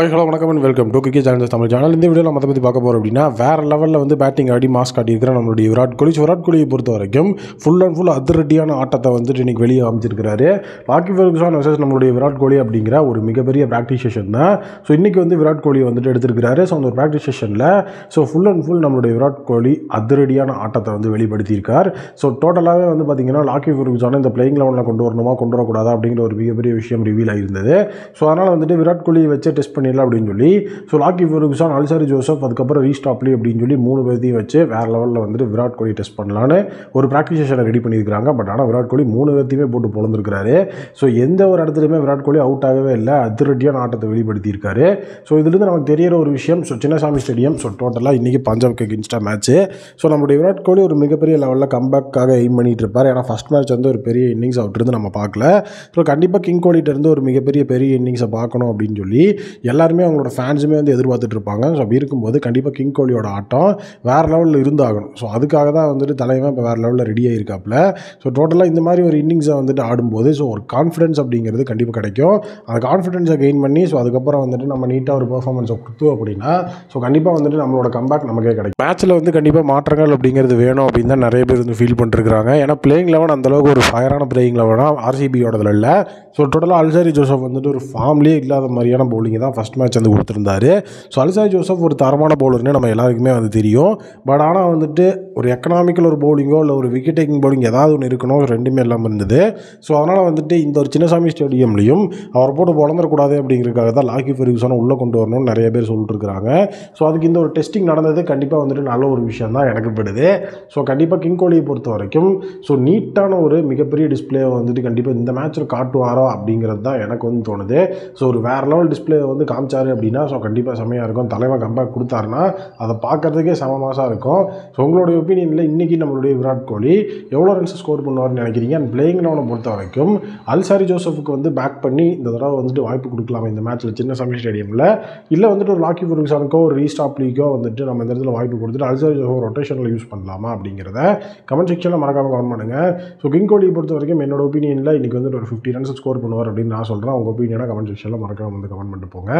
Hi hello வணக்கம் and welcome to cricket channel Tamil channel. இந்த video நம்ம அதை பற்றி பார்க்க போகிறோம் அப்படின்னா வேறு லெவலில் வந்து பேட்டிங் ஆடி மாஸ் காட்டியிருக்கிற நம்மளுடைய விராட் கோலியை பொறுத்த வரைக்கும் ஃபுல் அண்ட் ஃபுல் அதிரடியான ஆட்டத்தை வந்துட்டு இன்றைக்கி வெளியே அமைச்சிருக்கிறாரு. லாக்கி ஃபெர்குசன் வர்சஸ் நம்மளுடைய விராட் கோலி அப்படிங்கிற ஒரு மிகப்பெரிய ப்ராக்டிஸ் செஷன் தான். ஸோ இன்றைக்கி வந்து விராட் கோலி வந்துட்டு எடுத்திருக்கிறாரு. ஸோ அந்த ஒரு ப்ராக்டிஸ் செஷனில் ஃபுல் அண்ட் ஃபுல் நம்மளுடைய விராட் கோலி அதிரடியான ஆட்டத்தை வந்து வெளிப்படுத்தியிருக்கார். ஸோ டோட்டலாகவே வந்து பார்த்திங்கன்னா லாக்கி ஃபெர்குசனை இந்த பிளேயிங் லெவனில் கொண்டு வரக்கூடாதா அப்படிங்கிற ஒரு மிகப்பெரிய விஷயம் ரிவீல் ஆகியிருந்தது. ஸோ அதனால் வந்துட்டு விராட் கோலியை வச்சு டெஸ்ட் பண்ணிடலாம் அப்படின்னு சொல்லி லாக்கி ஃபெர்குசன், அல்சாரி ஜோசப், அதுக்கப்புறம் ரீஸ்டாப்லி அப்படின்னு சொல்லி 3 பேர்த்தையும் வச்சு வேறு லெவலில் வந்துட்டு விராட் கோலி டெஸ்ட் பண்ணலான்னு ஒரு ப்ராக்டிஸ் செஷனை ரெடி பண்ணியிருக்காங்க. பட் ஆனால் விராட் கோலி 3 பேர்த்தையுமே போட்டு பொழந்திருக்கிறாரு. ஸோ எந்த ஒரு இடத்துலையுமே விராட் கோலி அவுட் ஆகவே இல்லை, அதிரடியான ஆட்டத்தை வெளிப்படுத்தியிருக்காரு. ஸோ இதுலேருந்து நமக்கு தெரியிற ஒரு விஷயம், சின்னசாமி ஸ்டேடியம் டோட்டலாக இன்றைக்கி பஞ்சாப்க்கு அகென்ஸ்டாக மேட்ச்சு. நம்மளுடைய விராட் கோலி ஒரு மிகப்பெரிய லெவலில் கம்பேக்காக எய்ம் பண்ணிட்டு இருப்பார். ஏன்னா ஃபஸ்ட் மேட்ச் வந்து ஒரு பெரிய இன்னிங்ஸ் அவர்கிட்ட நம்ம பார்க்கல. கண்டிப்பாக கிங் கோலிகிட்டேருந்து ஒரு பெரிய இன்னிங்ஸை பார்க்கணும் அப்படின்னு சொல்லி எல்லாருமே அவங்களோட ஃபேன்ஸுமே வந்து எதிர்பார்த்துட்டு இருப்பாங்க. ஸோ அப்படி இருக்கும்போது கண்டிப்பாக கிங் கோலியோட ஆட்டம் வேறு லெவலில் இருந்தாகணும். ஸோ அதுக்காக தான் வந்துட்டு தலைவன் இப்போ வேறு லெவலில் ரெடி ஆகிருக்காப்புல. டோட்டலாக இந்த மாதிரி ஒரு இன்னிங்ஸை வந்துட்டு ஆடும்போது ஒரு கான்ஃபிடன்ஸ் அப்படிங்கிறது கண்டிப்பாக கிடைக்கும். அந்த கான்ஃபிடன்ஸை கெயின் பண்ணி அதுக்கப்புறம் வந்துட்டு நம்ம நீட்டாக ஒரு பெர்ஃபார்மன்ஸை கொடுத்தோம் அப்படின்னா கண்டிப்பாக வந்துட்டு நம்மளோட கம்பேக் நமக்கே கிடைக்கும். மேட்ச்சில் வந்து கண்டிப்பாக மாற்றங்கள் அப்படிங்கிறது வேணும் அப்படின்னு தான் நிறைய பேர் வந்து ஃபீல் பண்ணிருக்காங்க. ஏன்னா பிளேயிங் லெவன் அந்தளவுக்கு ஒரு ஃபயரான பிளேயிங் லெவனாக ஆர்சிபியோடதில் இல்லை. டோட்டலாக அல்சாரி ஜோசப் வந்துட்டு ஒரு ஃபார்ம்லேயே இல்லாத மாதிரியான பவுலிங்கை தான் ஃபஸ்ட் மேட்ச் வந்து கொடுத்துருந்தாரு. அல்சாரி ஜோசப் ஒரு தரமான பவுலர்னு நம்ம எல்லாருக்குமே வந்து தெரியும். பட் ஆனால் வந்துட்டு ஒரு எக்கனாமிக்கல் ஒரு பவுலிங்கோ இல்லை ஒரு விக்கெட் டேக்கிங் பவுலிங் ஏதாவது ஒன்று இருக்கணும், ரெண்டுமே இல்லாமல் இருந்தது. அதனால் வந்துட்டு இந்த ஒரு சின்னசாமி ஸ்டேடியம்லையும் அவர் போட்டு பொழந்துடக்கூடாது அப்படிங்கிறதுக்காக தான் லாக்கி ஃபெர்குசனை உள்ளே கொண்டு வரணும்னு நிறைய பேர் சொல்லிட்டு இருக்கிறாங்க. அதுக்கு இந்த ஒரு டெஸ்டிங் நடந்தது கண்டிப்பாக வந்துட்டு நல்ல ஒரு விஷயம் தான் எனக்கு படுது. கண்டிப்பாக கிங் கோலியை பொறுத்த வரைக்கும் நீட்டான ஒரு மிகப்பெரிய டிஸ்பிளே வந்துட்டு கண்டிப்பாக இந்த மேட்ச்சில் காட்டுவாரோ அப்படிங்கிறது தான் எனக்கு வந்து தோணுது. ஒரு வேறு லெவல் டிஸ்பிளே வந்து காமிச்சாரு அப்படின்னா கண்டிப்பாக செம்மையாக இருக்கும். தலைவன் கம்பேக் கொடுத்தாருன்னா அதை பார்க்குறதுக்கே சமமாசாக இருக்கும். உங்களுடைய ஒப்பீனியனில் இன்றைக்கி நம்மளுடைய விராட் கோலி எவ்வளோ ரன்ஸ் ஸ்கோர் பண்ணுவார்னு நினைக்கிறீங்க? அண்ட் பிளேயிங் லெவனை பொறுத்த வரைக்கும் அல்சாரி ஜோசப்புக்கு வந்து பேக் பண்ணி இந்த தடவை வந்துட்டு வாய்ப்பு கொடுக்கலாமா இந்த மேட்ச்சில் சின்னசாமி ஸ்டேடியமில்? இல்லை வந்துட்டு ஒரு லாக்கி ஃபெர்குசனுக்கோ ஒரு ரீஸ்டாப்லிக்கோ வந்துட்டு நம்ம இந்த இடத்துல வாய்ப்பு கொடுத்துட்டு அல்சாரி ஜோசப் ரொட்டேஷனில் யூஸ் பண்ணலாமா அப்படிங்கிறத கமெண்ட் செக்ஷனில் மறக்காமல் கமெண்ட் பண்ணுங்கள். கிங் கோலியை பொறுத்த வரைக்கும் என்னோட ஒப்பீனியனில் இன்றைக்கி வந்துட்டு ஒரு 50 ரன்ஸ் ஸ்கோர் பண்ணுவார் அப்படின்னு நான் சொல்கிறேன். உங்கள் ஒப்பீனியனாக கமெண்ட் செக்ஷனில் மறக்காமல் வந்து கமெண்ட் பண்ணிட்டு போங்க.